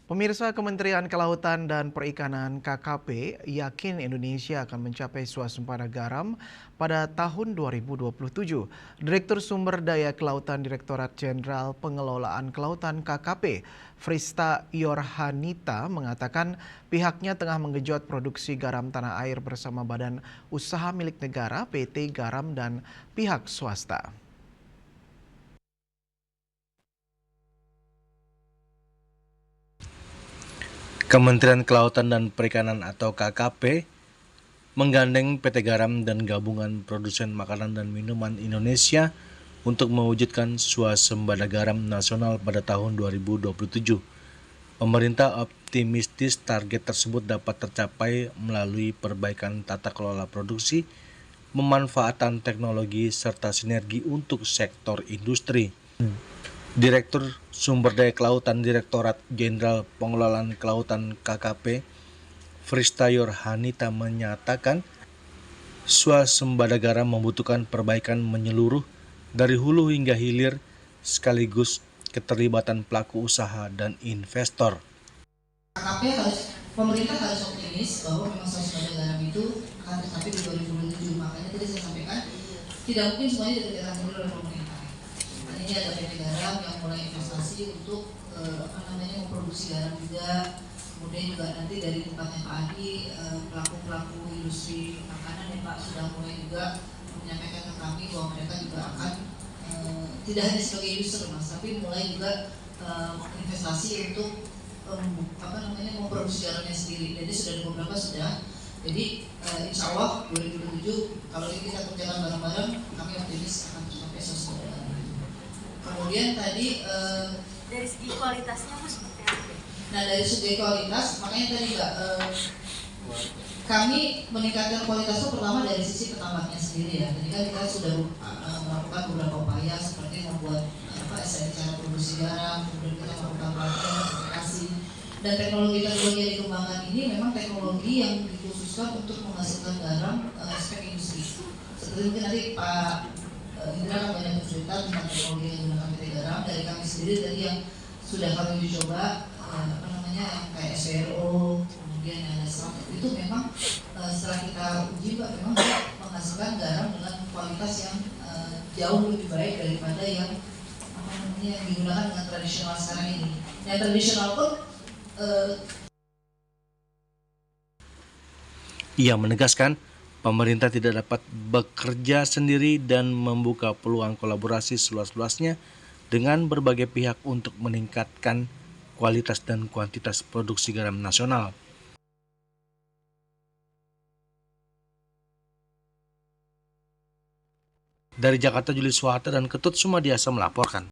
Pemirsa Kementerian Kelautan dan Perikanan (KKP) yakin Indonesia akan mencapai swasembada garam pada tahun 2027. Direktur Sumber Daya Kelautan Direktorat Jenderal Pengelolaan Kelautan (KKP), Frista Yorhanita mengatakan pihaknya tengah menggenjot produksi garam tanah air bersama Badan Usaha Milik Negara (PT Garam) dan pihak swasta. Kementerian Kelautan dan Perikanan atau KKP menggandeng PT Garam dan Gabungan Produsen Makanan dan Minuman Indonesia untuk mewujudkan swasembada garam nasional pada tahun 2027. Pemerintah optimistis target tersebut dapat tercapai melalui perbaikan tata kelola produksi, pemanfaatan teknologi, serta sinergi untuk sektor industri. Direktur Sumber Daya Kelautan Direktorat Jenderal Pengelolaan Kelautan (KKP), Frista Yorhanita menyatakan, swasembada garam membutuhkan perbaikan menyeluruh dari hulu hingga hilir sekaligus keterlibatan pelaku usaha dan investor. Pemerintah harus optimis bahwa memang swasembada garam itu akan tercapai di 2027. Makanya tadi saya sampaikan tidak mungkin semuanya dikerjakan dulu oleh pemerintah. Ini ada PT Garam yang mulai investasi untuk memproduksi garam juga. Kemudian juga nanti dari tempatnya Pak Adi, pelaku-pelaku industri makanan yang Pak sudah mulai juga menyampaikan ke kami bahwa mereka juga akan tidak hanya sebagai user mas, tapi mulai juga investasi untuk memproduksi garamnya sendiri. Jadi sudah ada beberapa sudah. Jadi insya Allah 2027 kalau ini kita kerjakan bareng-bareng, kami optimis akan tercapai swasembada garam. Kemudian tadi dari segi kualitasnya mas seperti apa? Nah dari segi kualitas, makanya tadi Mbak, kami meningkatkan kualitas itu pertama dari sisi petambaknya sendiri ya. Jadi kan kita sudah melakukan beberapa upaya seperti membuat cara produksi garam, kemudian kita melakukan pelatihan, aplikasi, dan teknologi-teknologi yang dikembangkan ini memang teknologi yang dikhususkan untuk menghasilkan garam spek industri. Seperti mungkin nanti Pak Indra akan banyak bercerita tentang teknologi yang digunakan PT Garam. Dari kami sendiri tadi yang sudah kami uji coba yang kayak SWRO, kemudian yang ada itu memang setelah kita uji Pak memang menghasilkan garam dengan kualitas yang jauh lebih baik daripada yang digunakan dengan tradisional sekarang ini. Yang tradisional pun Ia menegaskan pemerintah tidak dapat bekerja sendiri dan membuka peluang kolaborasi seluas-luasnya dengan berbagai pihak untuk meningkatkan kualitas dan kuantitas produksi garam nasional. Dari Jakarta, Juli Suhata dan Ketut Sumadiasa melaporkan.